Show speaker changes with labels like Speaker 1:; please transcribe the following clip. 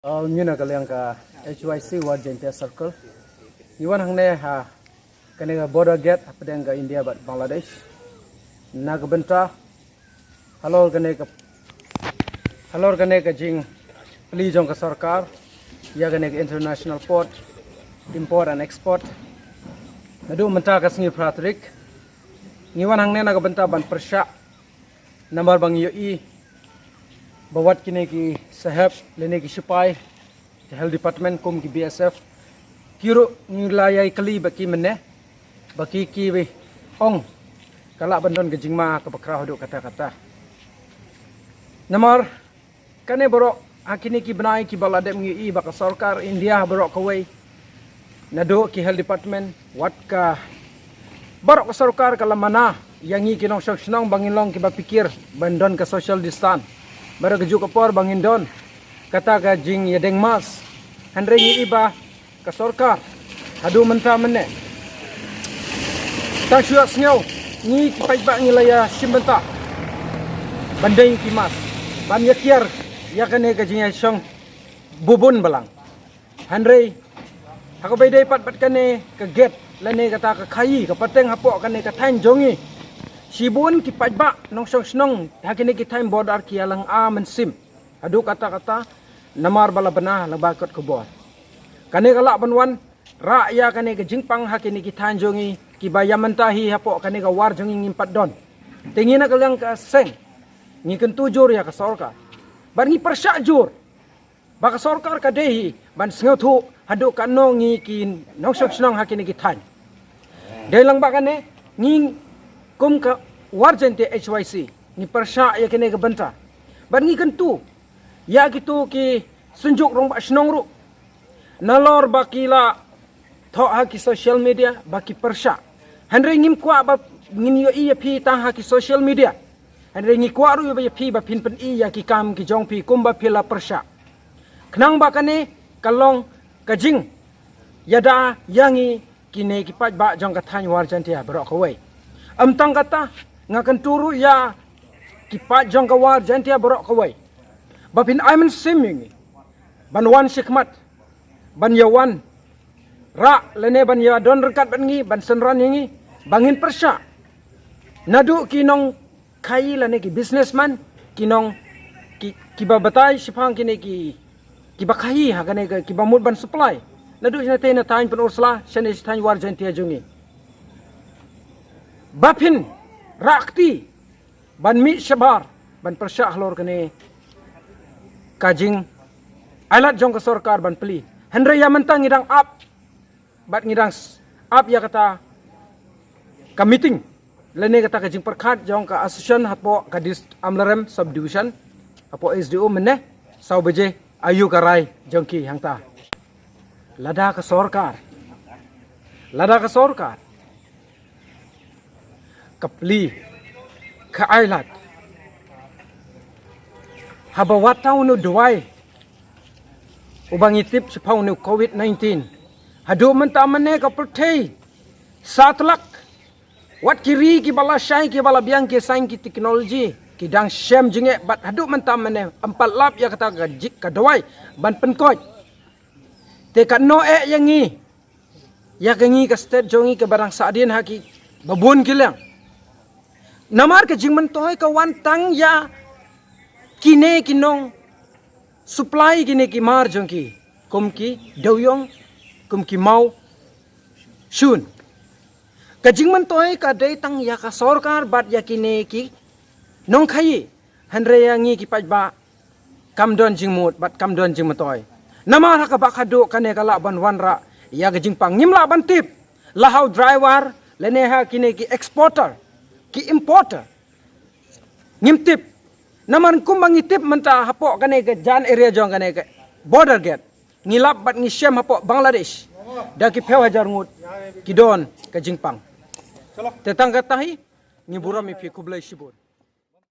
Speaker 1: Nyuna kaliang ka HYC World Gentia Circle. Iwan hangne ha kanega border gate apedeng ka India bat Bangladesh. Nagbenta halor kanega jing pli jong ka sarkar ya kanega international port import and export. Nadu menta ka singi pratrik. Iwan hangne nagbenta ban persya nomor bang yoi bawat kini ki sahab lene ki sipai health department kum ki BSF kiro ngilayai kali baki mene baki ki we ong kala bandon gejingma ka bakra hodok kata-kata namar kane borok hakini ki benai ki balade ngi baka sarkar India borok kawai nado ki health department wat ka borok sarkar kala mana yangi kinong syong bangilong ki bapikir bandon ka social distance baru keju kapor bangin don kata ka jing yadeng mas andre iba ka sarkar adu menta mene ta syuak sngau ni ki paiba ngilaya simbenta bandai ki mas ban yakiar ya kane ka jing syong bubun balang andre aku baidai pat kane ka get lane kata ka khai ka pateng hapok kane ka thain jongi Sibun ki pajba nong song snong hakini ki time border ki alang mensim adu kata-kata namar bala benah labakot ke bor kane kala banwan ra ya kane ke jingpang hakini ki tanjongi ki bayamentahi hapo kane ka war jongi ngimpat don tingina kalang ka seng ngi kentujur ya ka sarkar ban ngi persyak jur baka sarkar ka dehi ban sngothu adu kanno ngi ki nong song snong hakini ki tan delang bakane ngi kum ka warjente HYC ni persya ya kene ke benta ban ngi kentu ya gitu ki sunjuk rong ba snong ru nalor bakila tho ha ki social media baki persya hanre ngim kwa ba ngin yo iya phi ta ha ki social media hanre ngi kwa ru ba phi ba pin pen i ya ki kam ki jong phi kum ba phila persya knang ba kane kalong kajing yada yangi kine ki paj ba jong ka thany warjente ya bro kawai amtang kata ngakan turu ya kipat jong kawar jantia borok kawai bapin aiman siming banwan shikmat ban yawan ra lene ban ya don rekat ban ngi ban senran ngi bangin persya nadu kinong kai lane ki businessman kinong ki babatai sipang kini ki bakai ha kane ki bamut ban supply nadu jena tena tain penursla shane tain war jantia jungi bapin rakti ban mi shabar ban persya hlor kene kajing alat jong ka sarkar ban peli hendra ya mentang ngidang up bat ngidang up ya kata ka meeting lene kata kajing perkhat jong ka association hapo ka amlarem subdivision hapo SDO mene sau beje ayu karai jongki hangta lada ka sarkar kapli ka ailat habawat tau nu duai ubang itip sepau nu COVID-19 hadu menta mene ka pertei satlak wat kiri ki bala syai ki bala biang ki saing ki teknologi ki dang syem jinge bat hadu menta mene empat lap ya kata gajik ka duai ban penkoj te ka no yangi ya kengi ka state jongi ke barang sadin haki babun kilang namar ke jingman toy ka wantang ya kine kinong supply kine ki mar jongki kum ki doyong kum ki mau shun ka jingman toy ka tang ya ka sarkar bat ya kine ki nong khai hanre ya ngi ki pajba kamdon jingmut bat kamdon jingmatoy namar ka bakado kane kala ban wanra ya ka jingpang ngimla ban tip lahau driver lene ha kine ki exporter ki importer ngimtip naman kumbang itip menta hapo kane ke jan area jong kane ke border gate ngilap bat ngisem hapo Bangladesh da ki peu hajar ngut ki don ke jingpang tetang katahi ngiburam ipi kublai sibut